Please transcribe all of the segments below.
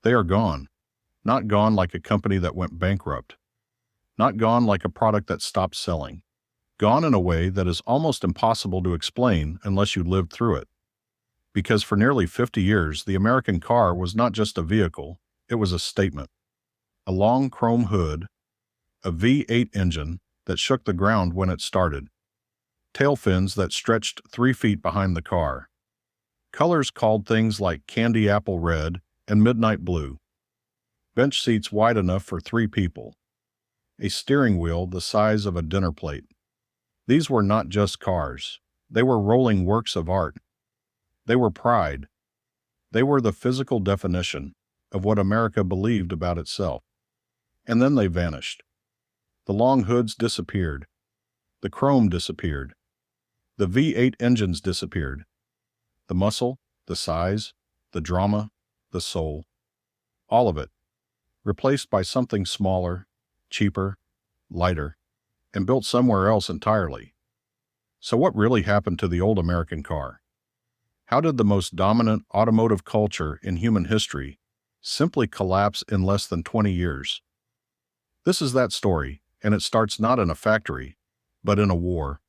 They are gone. Not gone like a company that went bankrupt. Not gone like a product that stopped selling. Gone in a way that is almost impossible to explain unless you lived through it. Because for nearly 50 years, the American car was not just a vehicle, it was a statement. A long chrome hood, a V8 engine that shook the ground when it started, tail fins that stretched 3 feet behind the car, colors called things like candy apple red and midnight blue, bench seats wide enough for 3 people, a steering wheel the size of a dinner plate. These were not just cars. They were rolling works of art. They were pride. They were the physical definition of what America believed about itself. And then they vanished. The long hoods disappeared. The chrome disappeared. The V8 engines disappeared. The muscle, the size, the drama, the soul. All of it. Replaced by something smaller, cheaper, lighter, and built somewhere else entirely. So what really happened to the old American car? How did the most dominant automotive culture in human history simply collapse in less than 20 years? This is that story, and it starts not in a factory, but in a war.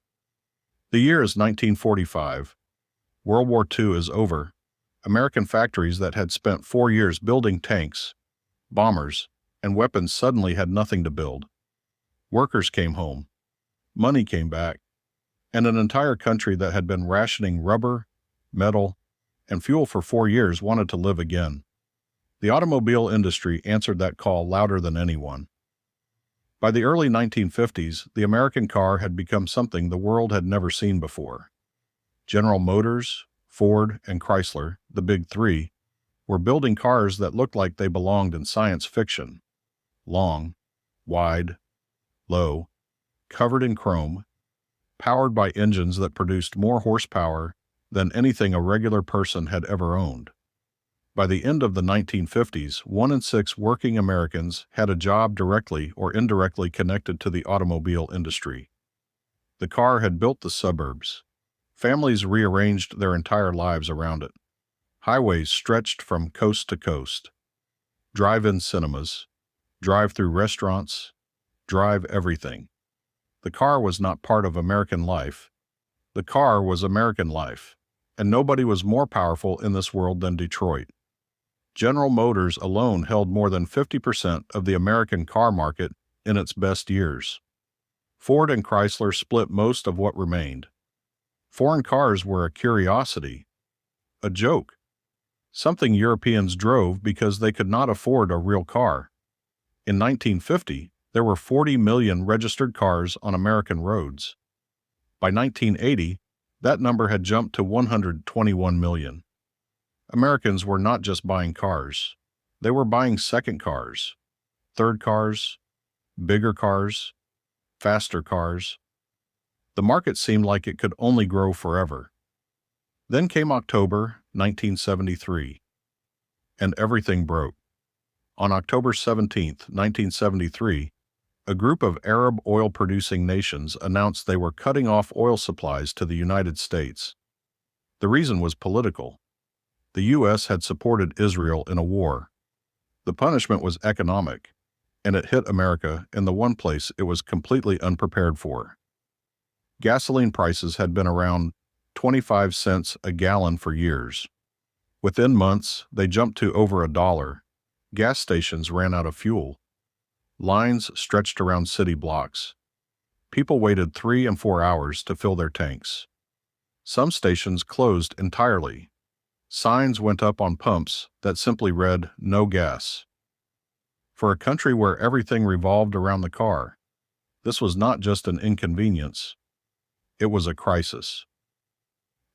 The year is 1945. World War II is over. American factories that had spent 4 years building tanks, bombers, and weapons suddenly had nothing to build. Workers came home. Money came back. And an entire country that had been rationing rubber, metal, and fuel for 4 years wanted to live again. The automobile industry answered that call louder than anyone. By the early 1950s, the American car had become something the world had never seen before. General Motors, Ford, and Chrysler, the big three, were building cars that looked like they belonged in science fiction. Long, wide, low, covered in chrome, powered by engines that produced more horsepower than anything a regular person had ever owned. By the end of the 1950s, 1 in 6 working Americans had a job directly or indirectly connected to the automobile industry. The car had built the suburbs. Families rearranged their entire lives around it. Highways stretched from coast to coast. Drive-in cinemas, drive-through restaurants, drive everything. The car was not part of American life. The car was American life, and nobody was more powerful in this world than Detroit. General Motors alone held more than 50% of the American car market in its best years. Ford and Chrysler split most of what remained. Foreign cars were a curiosity, a joke, something Europeans drove because they could not afford a real car. In 1950, there were 40 million registered cars on American roads. By 1980, that number had jumped to 121 million. Americans were not just buying cars. They were buying second cars, third cars, bigger cars, faster cars. The market seemed like it could only grow forever. Then came October 1973, and everything broke. On October 17, 1973, a group of Arab oil-producing nations announced they were cutting off oil supplies to the United States. The reason was political. The U.S. had supported Israel in a war. The punishment was economic, and it hit America in the one place it was completely unprepared for. Gasoline prices had been around 25 cents a gallon for years. Within months, they jumped to over $1. Gas stations ran out of fuel. Lines stretched around city blocks. People waited 3 and 4 hours to fill their tanks. Some stations closed entirely. Signs went up on pumps that simply read, "No gas." For a country where everything revolved around the car, this was not just an inconvenience. It was a crisis.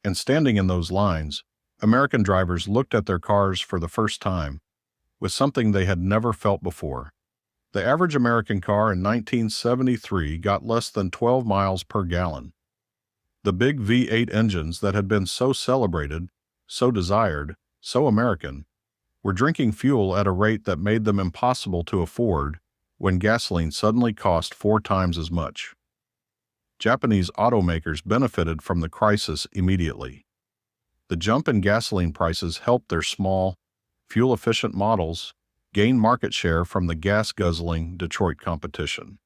And standing in those lines, American drivers looked at their cars for the first time with something they had never felt before. The average American car in 1973 got less than 12 miles per gallon. The big V8 engines that had been so celebrated, so desired, so American, were drinking fuel at a rate that made them impossible to afford when gasoline suddenly cost 4 times as much. Japanese automakers benefited from the crisis immediately. The jump in gasoline prices helped their small, fuel-efficient models gained market share from the gas-guzzling Detroit competition.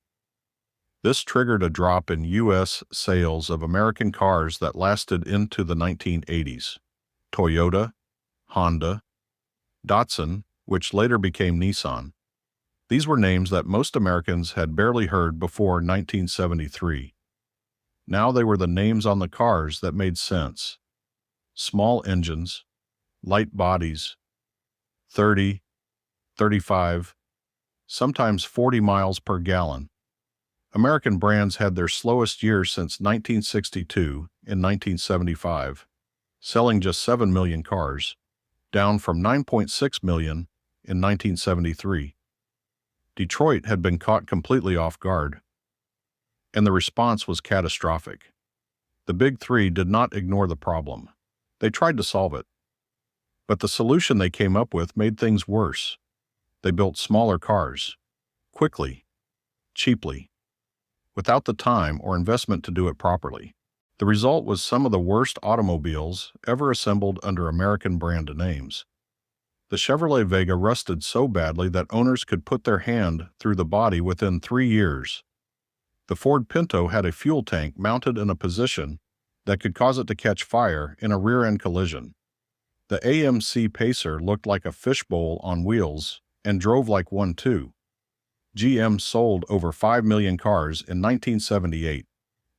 This triggered a drop in U.S. sales of American cars that lasted into the 1980s. Toyota, Honda, Datsun, which later became Nissan. These were names that most Americans had barely heard before 1973. Now they were the names on the cars that made sense. Small engines, light bodies, 30, 35, sometimes 40 miles per gallon. American brands had their slowest years since 1962 in 1975, selling just 7 million cars, down from 9.6 million in 1973. Detroit had been caught completely off guard, and the response was catastrophic. The Big Three did not ignore the problem. They tried to solve it. But the solution they came up with made things worse. They built smaller cars, quickly, cheaply, without the time or investment to do it properly. The result was some of the worst automobiles ever assembled under American brand names. The Chevrolet Vega rusted so badly that owners could put their hand through the body within 3 years. The Ford Pinto had a fuel tank mounted in a position that could cause it to catch fire in a rear-end collision. The AMC Pacer looked like a fishbowl on wheels and drove like one too. GM sold over 5 million cars in 1978,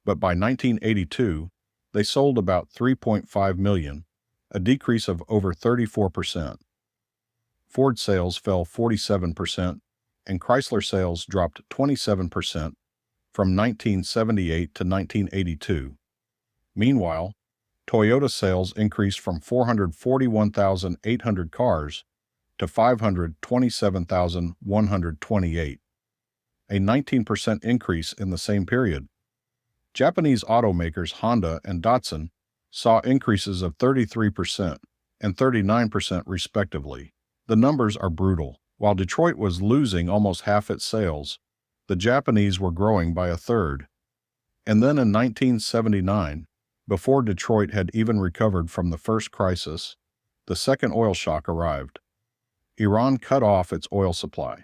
but by 1982, they sold about 3.5 million, a decrease of over 34%. Ford sales fell 47%, and Chrysler sales dropped 27% from 1978 to 1982. Meanwhile, Toyota sales increased from 441,800 cars to 527,128, a 19% increase in the same period. Japanese automakers Honda and Datsun saw increases of 33% and 39% respectively. The numbers are brutal. While Detroit was losing almost half its sales, the Japanese were growing by a third. And then in 1979, before Detroit had even recovered from the first crisis, the second oil shock arrived. Iran cut off its oil supply.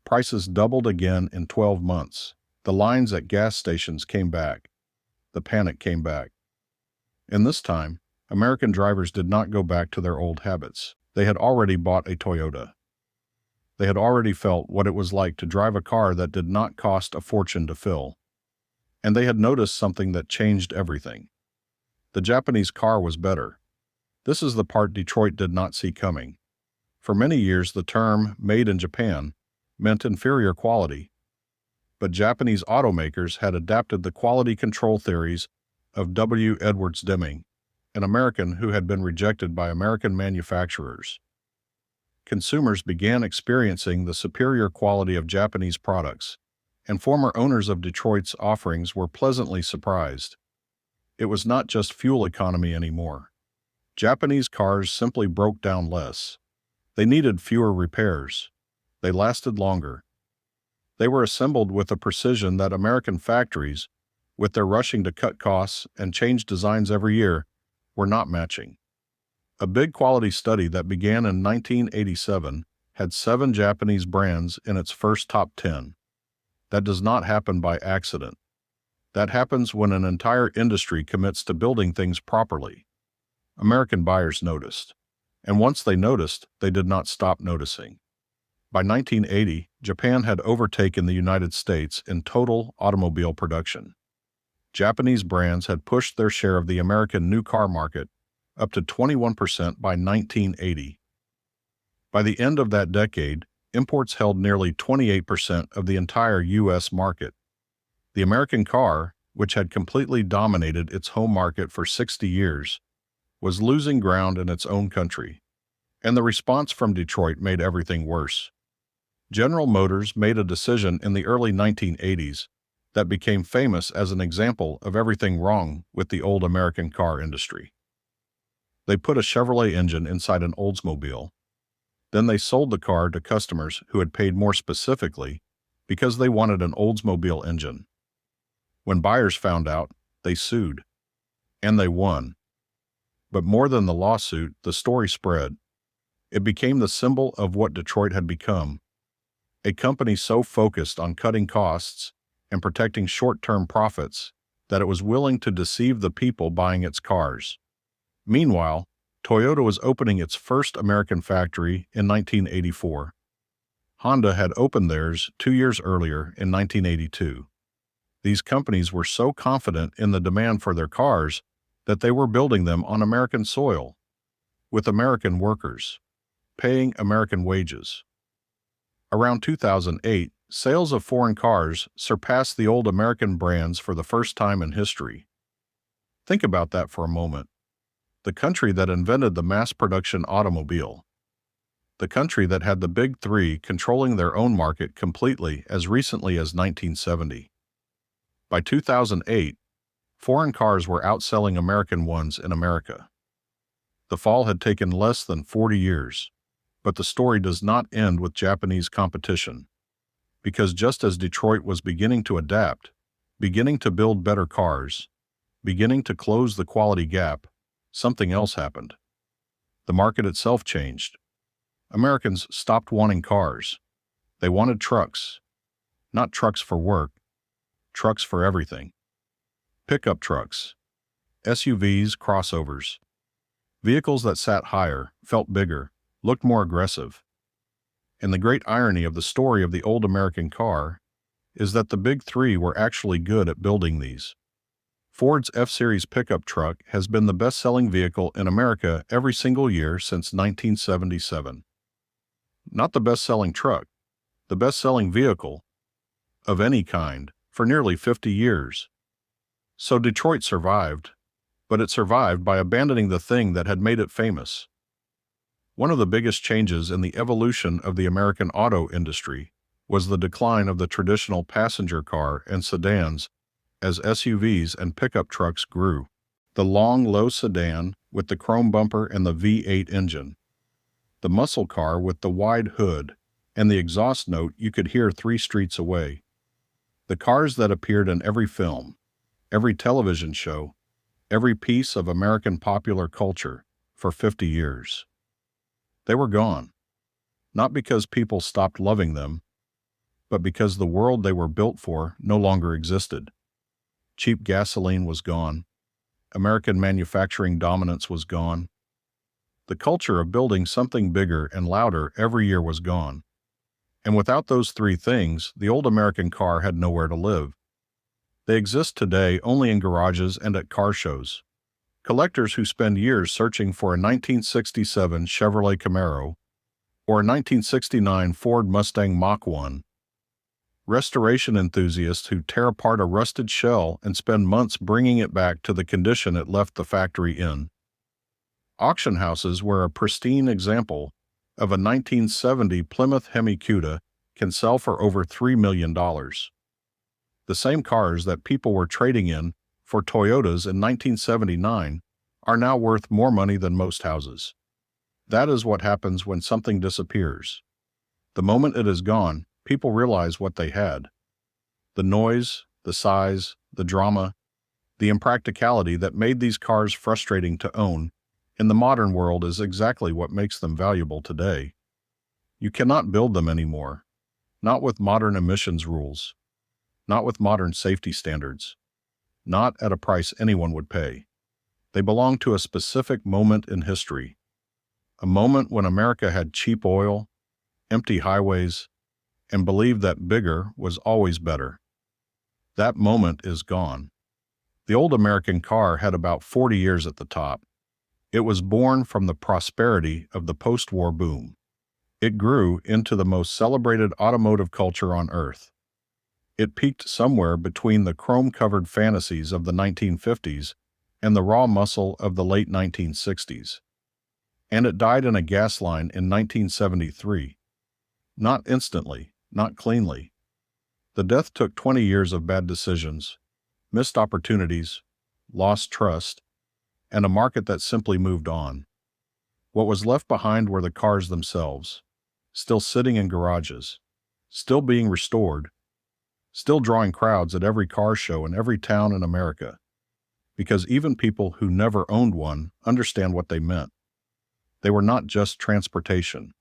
Prices doubled again in 12 months. The lines at gas stations came back. The panic came back. And this time, American drivers did not go back to their old habits. They had already bought a Toyota. They had already felt what it was like to drive a car that did not cost a fortune to fill. And they had noticed something that changed everything. The Japanese car was better. This is the part Detroit did not see coming. For many years, the term "made in Japan" meant inferior quality. But Japanese automakers had adapted the quality control theories of W. Edwards Deming, an American who had been rejected by American manufacturers. Consumers began experiencing the superior quality of Japanese products, and former owners of Detroit's offerings were pleasantly surprised. It was not just fuel economy anymore. Japanese cars simply broke down less. They needed fewer repairs. They lasted longer. They were assembled with a precision that American factories, with their rushing to cut costs and change designs every year, were not matching. A big quality study that began in 1987 had 7 Japanese brands in its first top 10. That does not happen by accident. That happens when an entire industry commits to building things properly. American buyers noticed. And once they noticed, they did not stop noticing. By 1980, Japan had overtaken the United States in total automobile production. Japanese brands had pushed their share of the American new car market up to 21% by 1980. By the end of that decade, imports held nearly 28% of the entire U.S. market. The American car, which had completely dominated its home market for 60 years, was losing ground in its own country. And the response from Detroit made everything worse. General Motors made a decision in the early 1980s that became famous as an example of everything wrong with the old American car industry. They put a Chevrolet engine inside an Oldsmobile. Then they sold the car to customers who had paid more specifically because they wanted an Oldsmobile engine. When buyers found out, they sued. And they won. But more than the lawsuit, the story spread. It became the symbol of what Detroit had become, a company so focused on cutting costs and protecting short-term profits that it was willing to deceive the people buying its cars. Meanwhile, Toyota was opening its first American factory in 1984. Honda had opened theirs 2 years earlier in 1982. These companies were so confident in the demand for their cars that they were building them on American soil, with American workers, paying American wages. Around 2008, sales of foreign cars surpassed the old American brands for the first time in history. Think about that for a moment. The country that invented the mass-production automobile. The country that had the Big Three controlling their own market completely as recently as 1970. By 2008, foreign cars were outselling American ones in America. The fall had taken less than 40 years, but the story does not end with Japanese competition. Because just as Detroit was beginning to adapt, beginning to build better cars, beginning to close the quality gap, something else happened. The market itself changed. Americans stopped wanting cars. They wanted trucks. Not trucks for work, trucks for everything. Pickup trucks, SUVs, crossovers. Vehicles that sat higher, felt bigger, looked more aggressive. And the great irony of the story of the old American car is that the Big Three were actually good at building these. Ford's F-Series pickup truck has been the best-selling vehicle in America every single year since 1977. Not the best-selling truck, the best-selling vehicle, of any kind, for nearly 50 years. So Detroit survived, but it survived by abandoning the thing that had made it famous. One of the biggest changes in the evolution of the American auto industry was the decline of the traditional passenger car and sedans as SUVs and pickup trucks grew. The long, low sedan with the chrome bumper and the V8 engine. The muscle car with the wide hood and the exhaust note you could hear 3 streets away. The cars that appeared in every film, every television show, every piece of American popular culture for 50 years. They were gone, not because people stopped loving them, but because the world they were built for no longer existed. Cheap gasoline was gone. American manufacturing dominance was gone. The culture of building something bigger and louder every year was gone. And without those 3 things, the old American car had nowhere to live. They exist today only in garages and at car shows. Collectors who spend years searching for a 1967 Chevrolet Camaro or a 1969 Ford Mustang Mach 1. Restoration enthusiasts who tear apart a rusted shell and spend months bringing it back to the condition it left the factory in. Auction houses where a pristine example of a 1970 Plymouth Hemi Cuda can sell for over $3 million. The same cars that people were trading in for Toyotas in 1979 are now worth more money than most houses. That is what happens when something disappears. The moment it is gone, people realize what they had. The noise, the size, the drama, the impracticality that made these cars frustrating to own in the modern world is exactly what makes them valuable today. You cannot build them anymore, not with modern emissions rules, not with modern safety standards, not at a price anyone would pay. They belong to a specific moment in history, a moment when America had cheap oil, empty highways, and believed that bigger was always better. That moment is gone. The old American car had about 40 years at the top. It was born from the prosperity of the post-war boom. It grew into the most celebrated automotive culture on Earth. It peaked somewhere between the chrome-covered fantasies of the 1950s and the raw muscle of the late 1960s. And it died in a gas line in 1973. Not instantly, not cleanly. The death took 20 years of bad decisions, missed opportunities, lost trust, and a market that simply moved on. What was left behind were the cars themselves, still sitting in garages, still being restored, still drawing crowds at every car show in every town in America, because even people who never owned one understand what they meant. They were not just transportation.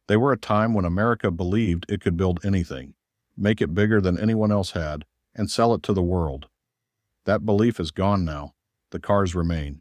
They were a time when America believed it could build anything, make it bigger than anyone else had, and sell it to the world. That belief is gone now. The cars remain.